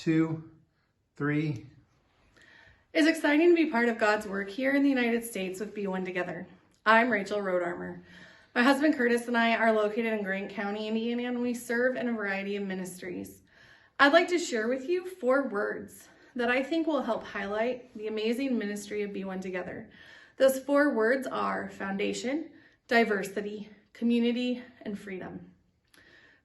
2, 3. It's exciting to be part of God's work here in the United States with Be One Together. I'm Rachel Rodarmer. My husband Curtis and I are located in Grant County, Indiana, and we serve in a variety of ministries. I'd like to share with you 4 words that I think will help highlight the amazing ministry of Be One Together. Those 4 words are foundation, diversity, community, and freedom.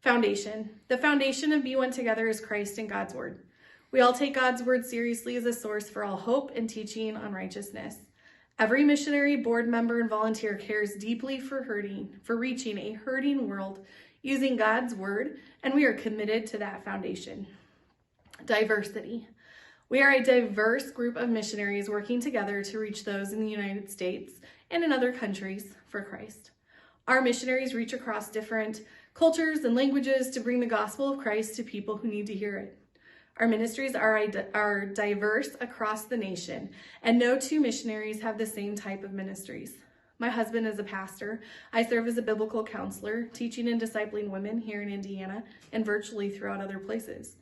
Foundation. The foundation of Be One Together is Christ and God's Word. We all take God's Word seriously as a source for all hope and teaching on righteousness. Every missionary, board member, and volunteer cares deeply for reaching a hurting world using God's Word, and we are committed to that foundation. Diversity. We are a diverse group of missionaries working together to reach those in the United States and in other countries for Christ. Our missionaries reach across different cultures and languages to bring the gospel of Christ to people who need to hear it. Our ministries are diverse across the nation, and no 2 missionaries have the same type of ministries. My husband is a pastor. I serve as a biblical counselor, teaching and discipling women here in Indiana and virtually throughout other places.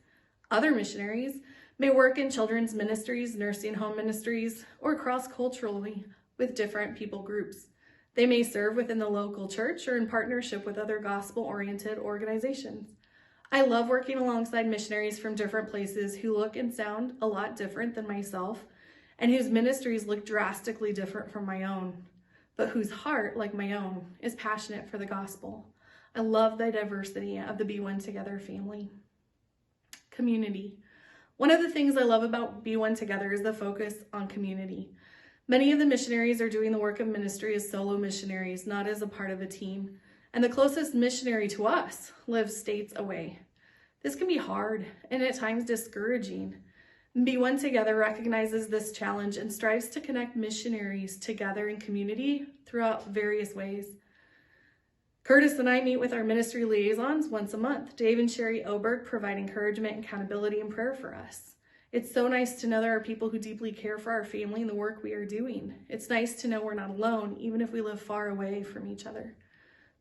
Other missionaries may work in children's ministries, nursing home ministries, or cross-culturally with different people groups. They may serve within the local church or in partnership with other gospel-oriented organizations. I love working alongside missionaries from different places who look and sound a lot different than myself and whose ministries look drastically different from my own, but whose heart, like my own, is passionate for the gospel. I love the diversity of the Be One Together family. Community. One of the things I love about Be One Together is the focus on community. Many of the missionaries are doing the work of ministry as solo missionaries, not as a part of a team. And the closest missionary to us lives states away. This can be hard and at times discouraging. Be One Together recognizes this challenge and strives to connect missionaries together in community throughout various ways. Curtis and I meet with our ministry liaisons once a month. Dave and Sherry Oberg provide encouragement, accountability, and prayer for us. It's so nice to know there are people who deeply care for our family and the work we are doing. It's nice to know we're not alone, even if we live far away from each other.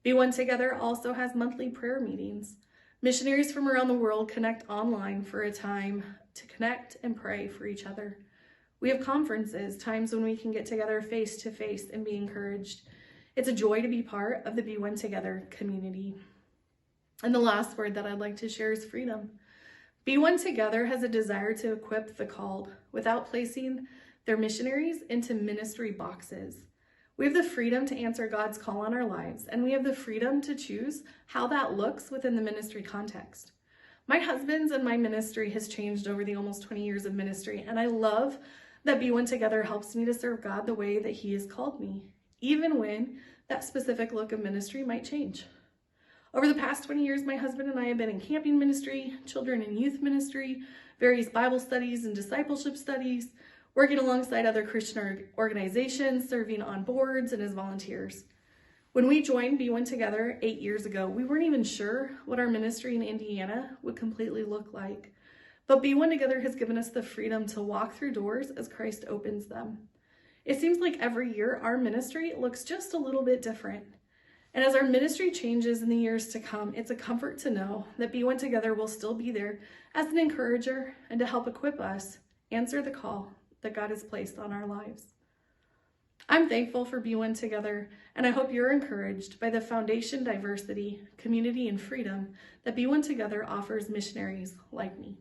Be One Together also has monthly prayer meetings. Missionaries from around the world connect online for a time to connect and pray for each other. We have conferences, times when we can get together face to face and be encouraged. It's a joy to be part of the Be One Together community. And the last word that I'd like to share is freedom. Be One Together has a desire to equip the called without placing their missionaries into ministry boxes. We have the freedom to answer God's call on our lives, and we have the freedom to choose how that looks within the ministry context. My husband's and my ministry has changed over the almost 20 years of ministry, and I love that Be One Together helps me to serve God the way that He has called me, even when that specific look of ministry might change. Over the past 20 years, my husband and I have been in camping ministry, children and youth ministry, various Bible studies and discipleship studies, working alongside other Christian organizations, serving on boards and as volunteers. When we joined Be One Together 8 years ago, we weren't even sure what our ministry in Indiana would completely look like. But Be One Together has given us the freedom to walk through doors as Christ opens them. It seems like every year our ministry looks just a little bit different. And as our ministry changes in the years to come, it's a comfort to know that Be One Together will still be there as an encourager and to help equip us answer the call that God has placed on our lives. I'm thankful for Be One Together, and I hope you're encouraged by the foundation, diversity, community, and freedom that Be One Together offers missionaries like me.